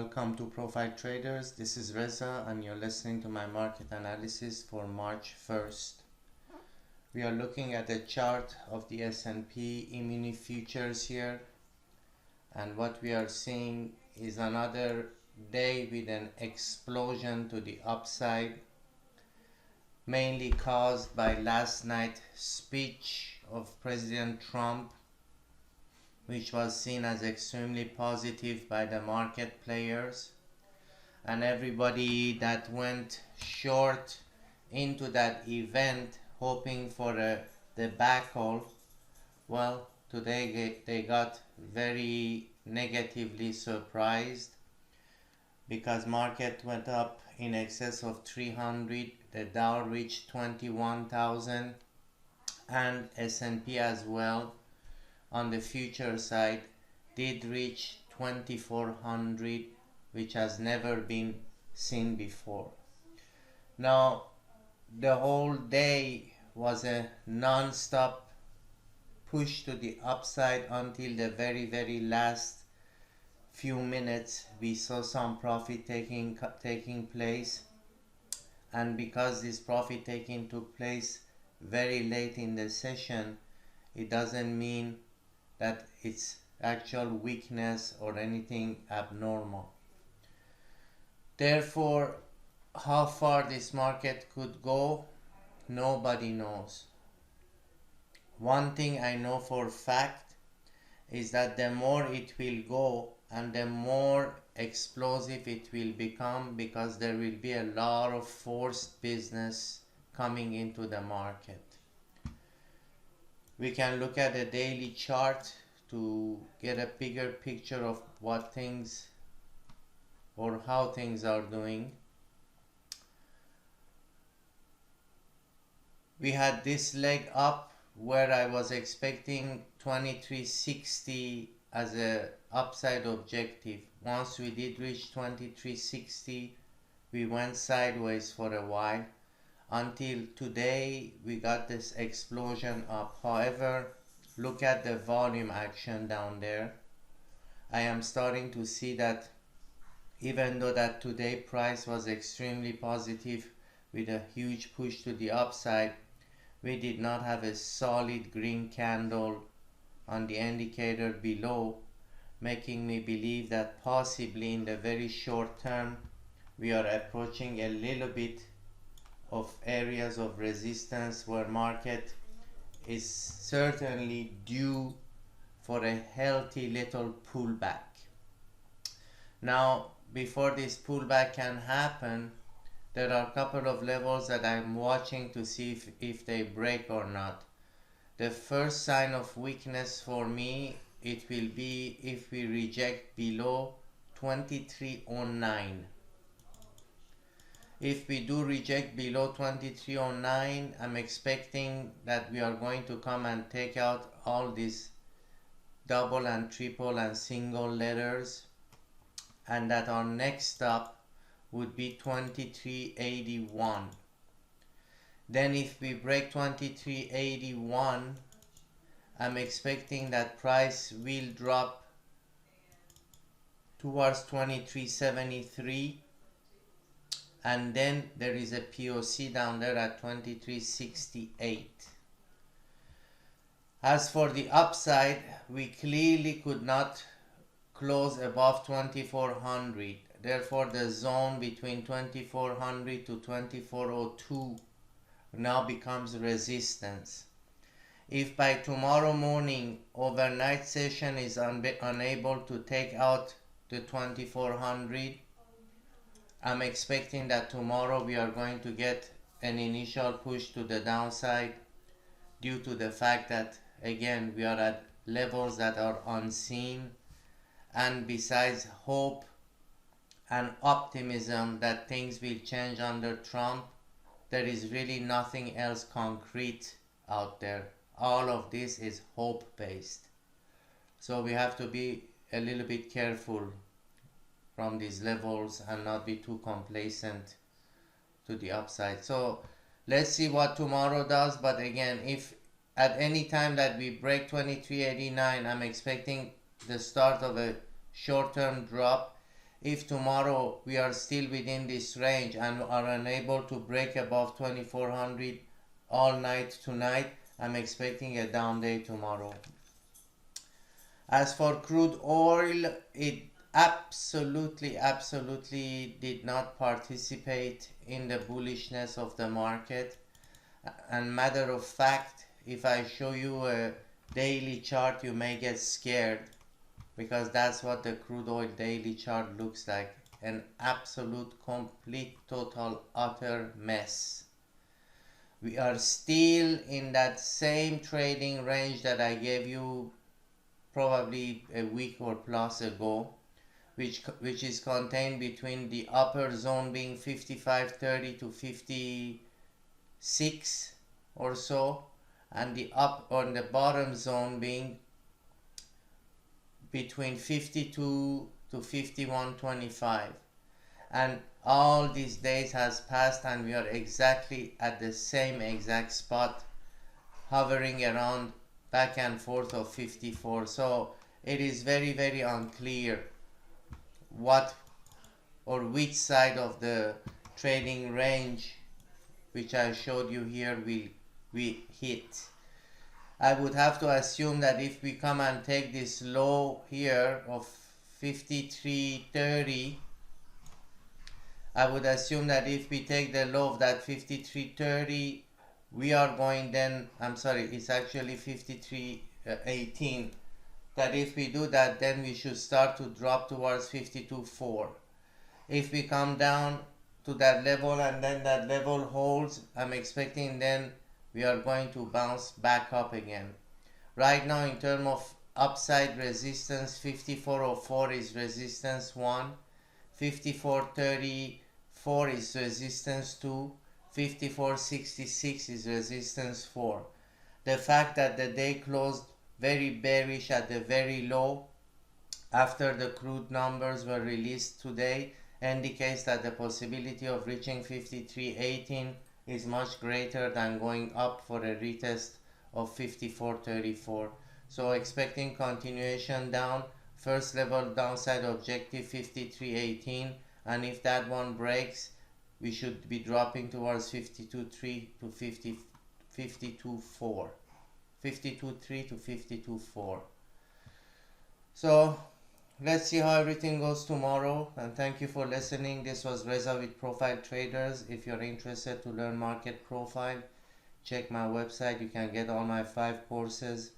welcome to Profiletraders. This is Reza and you're listening to my market analysis for March 1st. We are looking at the chart of the S&P Emini futures here, and what we are seeing is another day with an explosion to the upside, mainly caused by last night's speech of President Trump, which was seen as extremely positive by the market players, and everybody that went short into that event hoping for a debacle, well, today they got very negatively surprised because market went up in excess of 300. The Dow reached 21,000 and S&P as well on the future side did reach 2400, which has never been seen before. Now the whole day was a non-stop push to the upside until the very last few minutes. We saw some profit taking place, and because this profit taking took place very late in the session, it doesn't mean that it's actual weakness or anything abnormal. Therefore, how far this market could go, nobody knows. One thing I know for a fact is that the more it will go and the more explosive it will become, because there will be a lot of forced business coming into the market. We can look at a daily chart to get a bigger picture of what things or how things are doing. We had this leg up where I was expecting 2360 as a upside objective. Once we did reach 2360, we went sideways for a while until today we got this explosion up. However, look at the volume action down there. I am starting to see that even though that today price was extremely positive with a huge push to the upside, we did not have a solid green candle on the indicator below, making me believe that possibly in the very short term we are approaching a little bit of areas of resistance where market is certainly due for a healthy little pullback. Now, before this pullback can happen, there are a couple of levels that I'm watching to see if they break or not. The first sign of weakness for me, it will be if we reject below 2309. If we do reject below 2309, I'm expecting that we are going to come and take out all these double and triple and single letters, and that our next stop would be 2381. Then if we break 2381, I'm expecting that price will drop towards 2373, and then there is a POC down there at 2368. As for the upside, we clearly could not close above 2400. Therefore, the zone between 2400 to 2402 now becomes resistance. If by tomorrow morning overnight session is unable to take out the 2400, I'm expecting that tomorrow we are going to get an initial push to the downside due to the fact that, again, we are at levels that are unseen, and besides hope and optimism that things will change under Trump, there is really nothing else concrete out there. All of this is hope based. So we have to be a little bit careful from these levels and not be too complacent to the upside. So let's see what tomorrow does. But again, if at any time that we break 2389, I'm expecting the start of a short-term drop. If tomorrow we are still within this range and are unable to break above 2400 all night tonight, I'm expecting a down day tomorrow. As for crude oil, it absolutely did not participate in the bullishness of the market. And matter of fact, if I show you a daily chart, you may get scared, because that's what the crude oil daily chart looks like. An absolute, complete, total, utter mess. We are still in that same trading range that I gave you probably a week or plus ago, which is contained between the upper zone being 55.30 to 56 or so, and the bottom zone being between 52 to 51.25. And all these days has passed and we are exactly at the same exact spot, hovering around back and forth of 54. So it is very unclear what or which side of the trading range which I showed you here will we hit. I would have to assume that if we come and take this low here of 53.30, I would assume that if we take the low of that 53.30, we are going then, I'm sorry, it's actually 53.18, that if we do that, then we should start to drop towards 52.4. If we come down to that level and then that level holds, I'm expecting then we are going to bounce back up again. Right now, in terms of upside resistance, 54.04 is resistance 1, 54.34 is resistance 2, 54.66 is resistance 4. The fact that the day closed very bearish at the very low after the crude numbers were released today indicates that the possibility of reaching 53.18 is much greater than going up for a retest of 54.34. So expecting continuation down, first level downside objective 53.18, and if that one breaks, we should be dropping towards 52.3 to 52.4. 52.3 to 52.4. So let's see how everything goes tomorrow, and thank you for listening. This was Reza with Profiletraders. If you're interested to learn market profile, check my website. You can get all my 5 courses,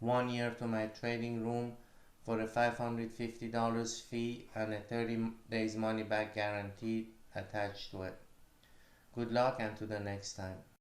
1 year to my trading room for a $550 fee and a 30 days money back guarantee attached to it. Good luck and to the next time.